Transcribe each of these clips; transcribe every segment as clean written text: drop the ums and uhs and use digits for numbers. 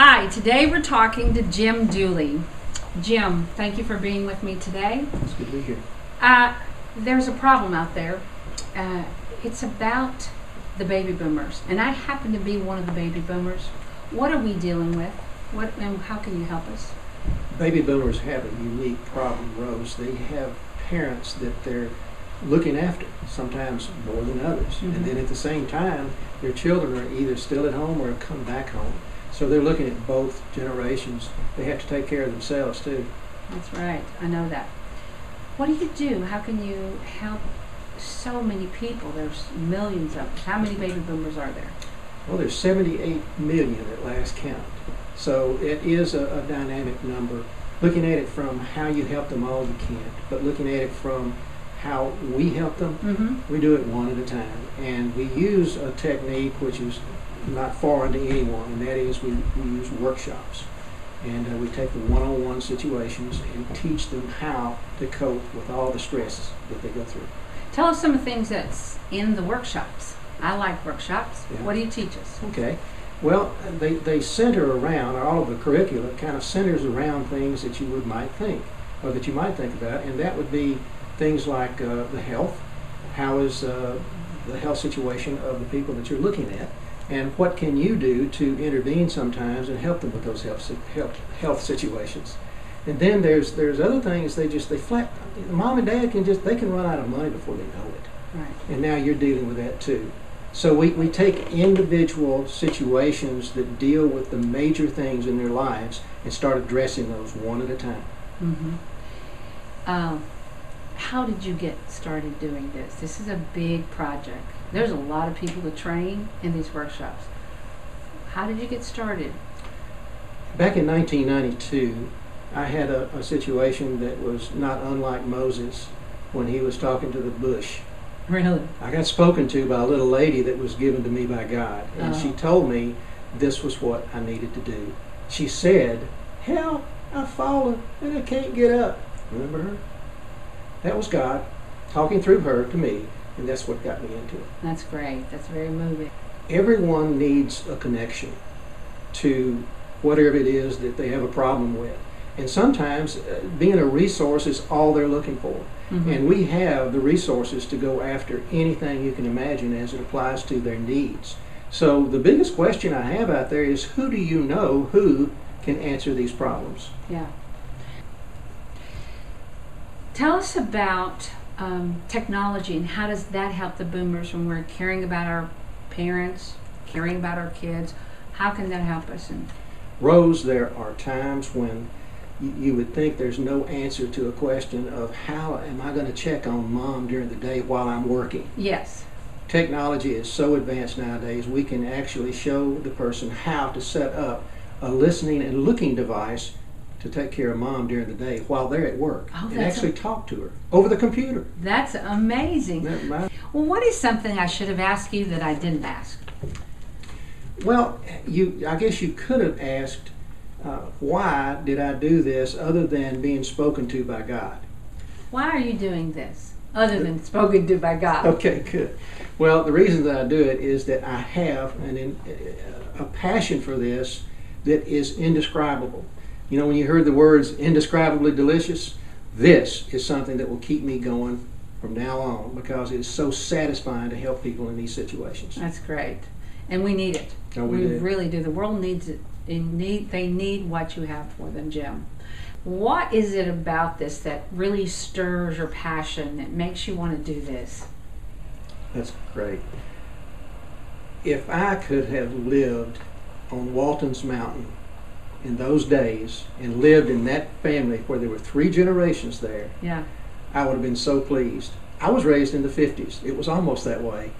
Hi, today we're talking to Jim Dooley. Jim, thank you for being with me today. It's good to be here. There's a problem out there. It's about the baby boomers, and I happen to be one of the baby boomers. What are we dealing with? And how can you help us? Baby boomers have a unique problem, Rose. They have parents that they're looking after, sometimes more than others. Mm-hmm. And then at the same time, their children are either still at home or have come back home. So they're looking at both generations. They have to take care of themselves too. That's right. I know that. What do you do? How can you help so many people? There's millions of them. How many baby boomers are there? Well, there's 78 million at last count. So it is a dynamic number. Looking at it from how you help them all, you can't. But looking at it from how we help them, Mm-hmm. we do it one at a time. And we use a technique which is not foreign to anyone, and that is we use workshops. And we take the one-on-one situations and teach them how to cope with all the stresses that they go through. Tell us some of the things that's in the workshops. I like workshops. Yeah. What do you teach us? Okay. Well, they center around, all of the curricula kind of centers around things that you might think, or that you might think about, and that would be things like the health. How is the health situation of the people that you're looking at? And what can you do to intervene sometimes and help them with those health situations? And then there's other things they flat. Mom and dad can run out of money before they know it. Right. And now you're dealing with that too. So we take individual situations that deal with the major things in their lives and start addressing those one at a time. Mm-hmm. How did you get started doing this? This is a big project. There's a lot of people to train in these workshops. How did you get started? Back in 1992, I had a situation that was not unlike Moses when he was talking to the bush. Really? I got spoken to by a little lady that was given to me by God, and she told me this was what I needed to do. She said, "Hell, I've fallen and I can't get up." Remember her? That was God talking through her to me, and that's what got me into it. That's great. That's very moving. Everyone needs a connection to whatever it is that they have a problem with. And sometimes being a resource is all they're looking for. Mm-hmm. And we have the resources to go after anything you can imagine as it applies to their needs. So the biggest question I have out there is, who do you know who can answer these problems? Yeah. Tell us about technology and how does that help the boomers when we're caring about our parents, caring about our kids. How can that help us? Rose, there are times when you would think there's no answer to a question of how am I going to check on mom during the day while I'm working. Yes. Technology is so advanced nowadays, we can actually show the person how to set up a listening and looking device to take care of mom during the day while they're at work, and actually talk to her over the computer. That's amazing. Well, what is something I should have asked you that I didn't ask? Well, I guess you could have asked, why did I do this other than being spoken to by God? Why are you doing this other than spoken to by God? Okay, good. Well, the reason that I do it is that I have a passion for this that is indescribable. You know, when you heard the words indescribably delicious, this is something that will keep me going from now on because it is so satisfying to help people in these situations. That's great. And we need it. Oh, we do. Really do. The world needs it. They need what you have for them, Jim. What is it about this that really stirs your passion, that makes you want to do this? That's great. If I could have lived on Walton's Mountain in those days and lived in that family where there were 3 generations there, yeah, I would have been so pleased. I was raised in the 50s. It was almost that way,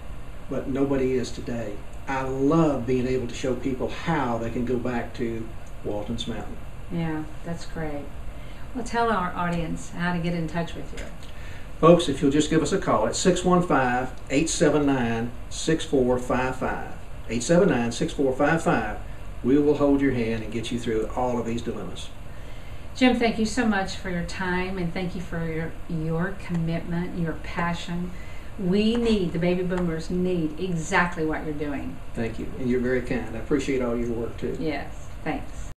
but nobody is today. I love being able to show people how they can go back to Walton's Mountain. Yeah, that's great. Well, tell our audience how to get in touch with you. Folks, if you'll just give us a call at 615-879-6455. 879-6455. We will hold your hand and get you through all of these dilemmas. Jim, thank you so much for your time, and thank you for your commitment, your passion. The baby boomers need exactly what you're doing. Thank you, and you're very kind. I appreciate all your work too. Yes. Thanks.